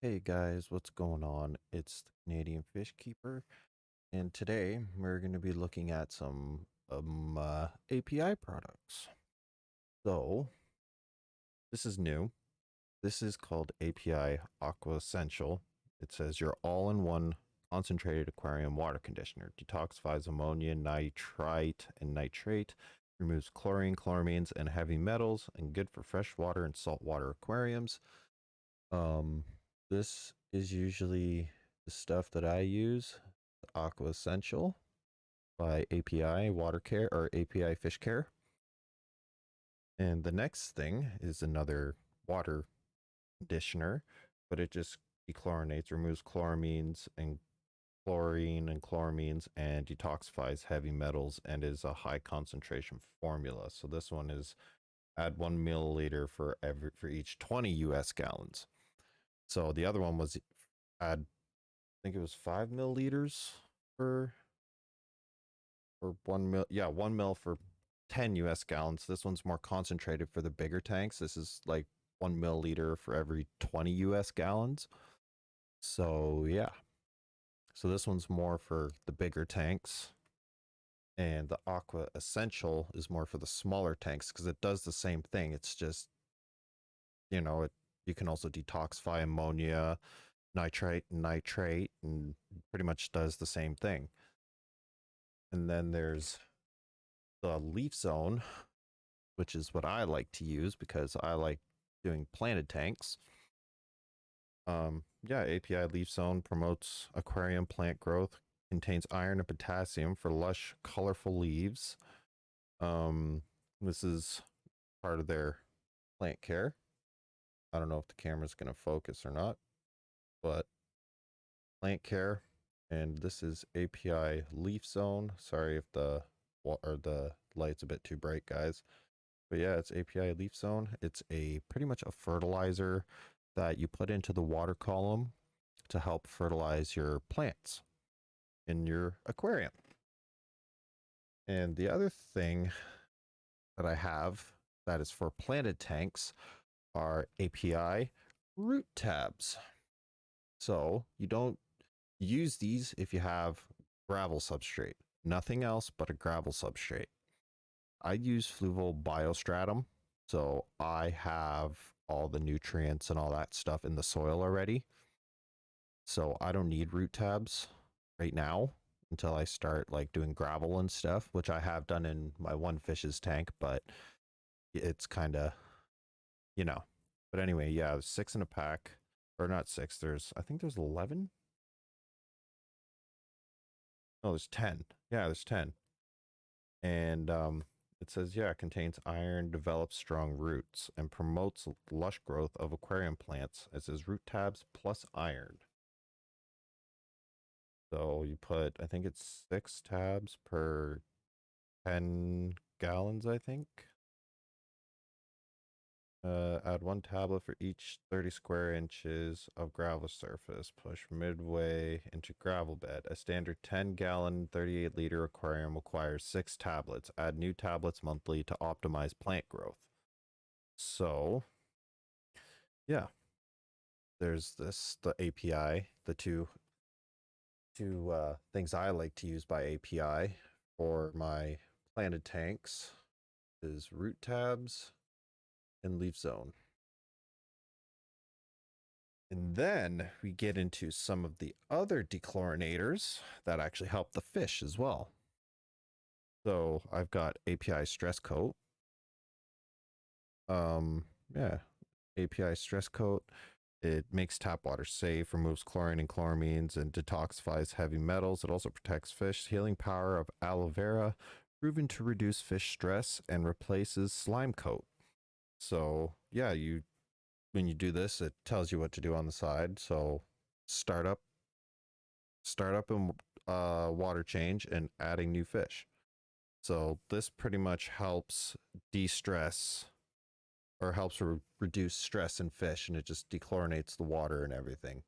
Hey guys, what's going on? It's the Canadian Fish Keeper, and today we're going to be looking at some API products. So, this is new. This is called API Aqua Essential. It says your all in one concentrated aquarium water conditioner, detoxifies ammonia, nitrite, and nitrate, removes chlorine, chloramines, and heavy metals, and good for freshwater and saltwater aquariums. Um, this is usually the stuff that I use. Aqua Essential by API Water Care or API Fish Care. And the next thing is another water conditioner, but it just dechlorinates, removes chloramines and chlorine and chloramines, and detoxifies heavy metals and is a high concentration formula. So this one is add 1 milliliter for each 20 US gallons. So the other one was add, I think it was 5 milliliters for or 1 mil. Yeah, 1 mil for 10 US gallons. This one's more concentrated for the bigger tanks. This is like 1 milliliter for every 20 US gallons. So yeah. So this one's more for the bigger tanks. And the Aqua Essential is more for the smaller tanks because it does the same thing. It's just, you can also detoxify ammonia, nitrite, and nitrate, and pretty much does the same thing. And then there's the Leaf Zone, which is what I like to use because I like doing planted tanks. Yeah, API Leaf Zone promotes aquarium plant growth, contains iron and potassium for lush, colorful leaves. This is part of their plant care. I don't know if the camera's going to focus or not, but plant care. And this is API Leaf Zone. Sorry if the light's a bit too bright, guys. But yeah, it's API Leaf Zone. It's a pretty much a fertilizer that you put into the water column to help fertilize your plants in your aquarium. And the other thing that I have that is for planted tanks are API root tabs. So you don't use these if you have gravel substrate, nothing else but a gravel substrate. I use Fluval Biostratum, so I have all the nutrients and all that stuff in the soil already. So I don't need root tabs right now until I start like doing gravel and stuff, which I have done in my one fish's tank, but it's kind of, you know. But anyway, yeah, 6 in a pack, or not 6. I think there's 11. No, there's 10. Yeah, there's 10. And it says, yeah, it contains iron, develops strong roots, and promotes lush growth of aquarium plants. It says root tabs plus iron. So you put, I think it's 6 tabs per 10 gallons, I think. Add 1 tablet for each 30 square inches of gravel surface. Push midway into gravel bed. A standard 10-gallon, 38-liter aquarium requires 6 tablets. Add new tablets monthly to optimize plant growth. So, yeah, there's the API, the two things I like to use by API for my planted tanks is root tabs and leaf zone. And then we get into some of the other dechlorinators that actually help the fish as well. So I've got API Stress Coat. Yeah, API Stress Coat. It makes tap water safe, removes chlorine and chloramines, and detoxifies heavy metals. It also protects fish. Healing power of aloe vera, proven to reduce fish stress and replaces slime coat. So yeah, when you do this, it tells you what to do on the side. So start up and water change and adding new fish. So this pretty much helps de-stress or helps reduce stress in fish, and it just dechlorinates the water and everything.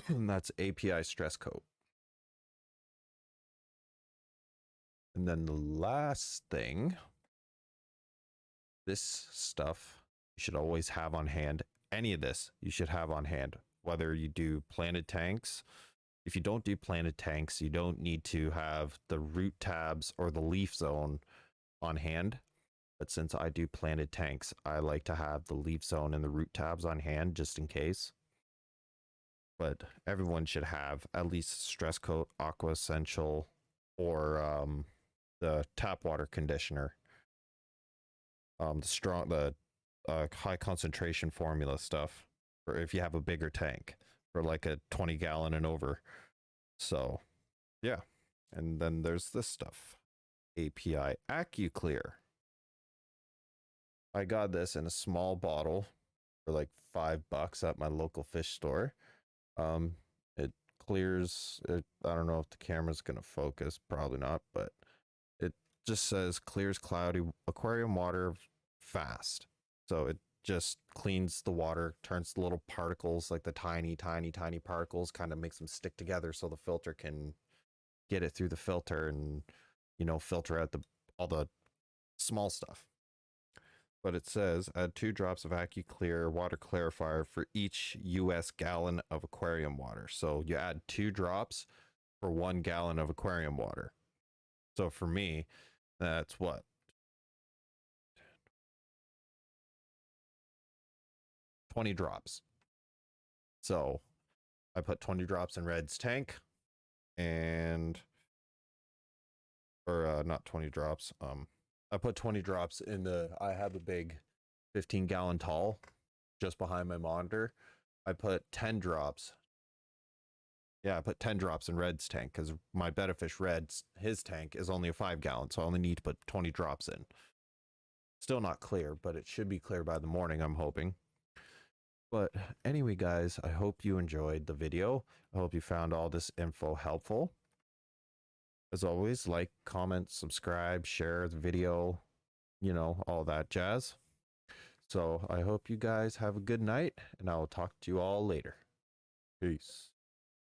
And that's API Stress Coat. And then the last thing, this stuff you should always have on hand any of this you should have on hand, whether you do planted tanks. If you don't do planted tanks, you don't need to have the root tabs or the leaf zone on hand. But since I do planted tanks, I like to have the leaf zone and the root tabs on hand just in case. But everyone should have at least Stress Coat, Aqua Essential, or the tap water conditioner, the high concentration formula stuff, or if you have a bigger tank for like a 20-gallon and over. So, yeah. And then there's this stuff, API AccuClear. I got this in a small bottle for like $5 at my local fish store. It clears it. I don't know if the camera's gonna focus, probably not, but it just says clears cloudy aquarium water fast. So it just cleans the water, turns the little particles, like the tiny, tiny, tiny particles, kind of makes them stick together so the filter can get it through the filter and, filter out all the small stuff. But it says add 2 drops of AccuClear water clarifier for each US gallon of aquarium water. So you add 2 drops for 1 gallon of aquarium water. So for me, that's what? 20 drops. So I put 20 drops in Red's tank and, or not 20 drops. I put 20 drops in I have a big 15-gallon tall just behind my monitor. I put 10 drops. Yeah, I put 10 drops in Red's tank because my Bettafish Red's, his tank is only a 5-gallon, so I only need to put 20 drops in. Still not clear, but it should be clear by the morning, I'm hoping. But anyway, guys, I hope you enjoyed the video. I hope you found all this info helpful. As always, like, comment, subscribe, share the video, all that jazz. So I hope you guys have a good night, and I will talk to you all later. Peace.